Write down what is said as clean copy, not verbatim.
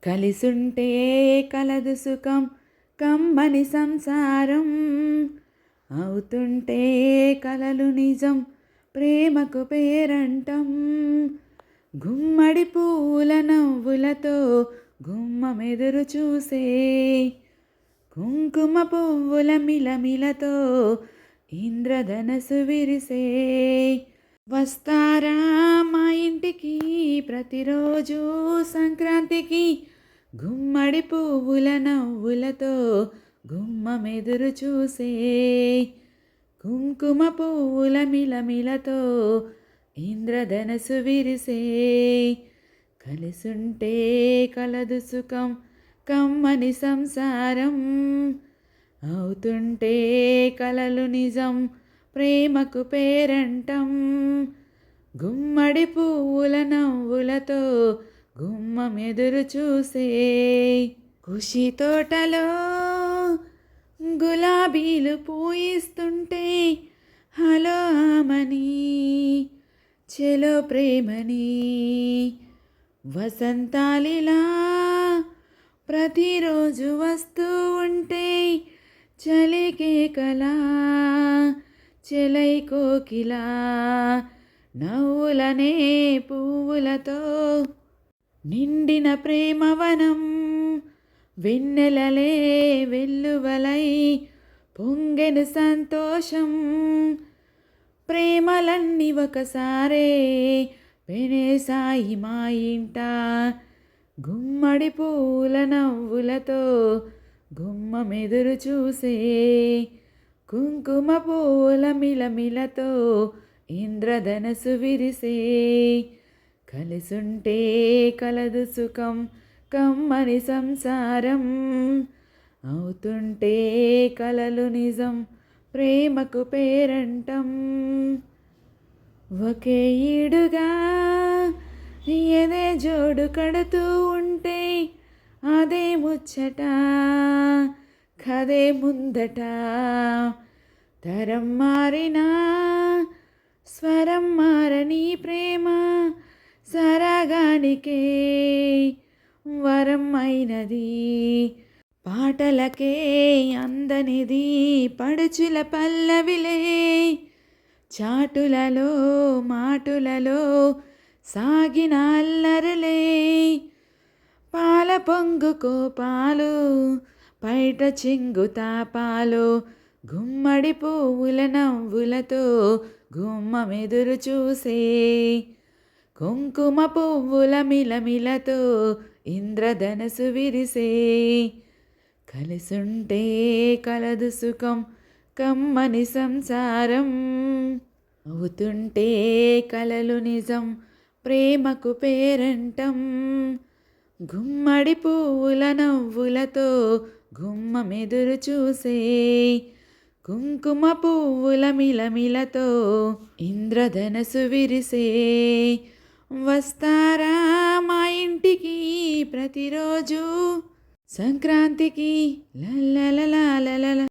కలిసుంటే కలదు సుఖం కమ్మని సంసారం, అవుతుంటే కలలు నిజం ప్రేమకు పేరంటం. గుమ్మడి పూల నవ్వులతో గుమ్మమెదురు చూసే, కుంకుమ పువ్వుల మిలమిలతో ఇంద్రధనసు విరిసే. వస్తారా మా ఇంటికి ప్రతిరోజు సంక్రాంతికి, గుమ్మడి పువ్వుల నవ్వులతో గుమ్మమెదురు చూసే, కుంకుమ పువ్వుల మిలమిలతో ఇంద్రధనసు విరిసే. కలిసుంటే కలదు సుఖం కమ్మని సంసారం, అవుతుంటే కలలు నిజం ప్రేమకు పేరంటం. గుమ్మడి పువ్వుల నవ్వులతో గుమ్మమెదురు చూసే, ఖుషి తోటలో గులాబీలు పూయిస్తుంటే, హలో ఆమని చెలో ప్రేమని, వసంతాలిలా ప్రతిరోజు వస్తూ ఉంటే, చలికే కలా చెలై కోకిలా, నవ్వులనే పువ్వులతో నిండిన ప్రేమవనం, వెన్నెలలే వెల్లువలై పొంగెను సంతోషం. ప్రేమలన్నీ ఒకసారే పెనేసాయి మా ఇంట, గుమ్మడి పూల నవ్వులతో గుమ్మమెదురు చూసే, కుంకుమ పూల మిలమిలతో ఇంద్రధనసు విరిసే. కలిసుంటే కలదు సుఖం కమ్మని సంసారం, అవుతుంటే కలలు నిజం ప్రేమకు పేరంటం. ఒకే ఈడుగా ఎదే జోడు కడుతూ ఉంటే, అదే ముచ్చట కదే ముందట. తరం మారినా స్వరం మారని ప్రేమ, సరగానికే వరం అయినది. పాటలకే అందనిది పడుచుల పల్లవిలే, చాటులలో మాటులలో సాగిన అల్లరులే. పాల పొంగు కోపాలు పైట చింగు తాపాలు, గుమ్మడి పువ్వుల నవ్వులతో గుమ్మమెదురు చూసే, కుంకుమ పువ్వుల మిలమిలతో ఇంద్రధనసు విరిసే. కలిసుంటే కలదు సుఖం కమ్మని సంసారం, అవుతుంటే కలలు నిజం ప్రేమకు పేరంటం. గుమ్మడి పువ్వుల నవ్వులతో గుమ్మమెదురు చూసే, కుంకుమ పువ్వుల మిలమిలతో ఇంద్రధనసు విరిసే. వస్తారా మా ఇంటికి ప్రతిరోజు సంక్రాంతికి, లల్లలలాలల.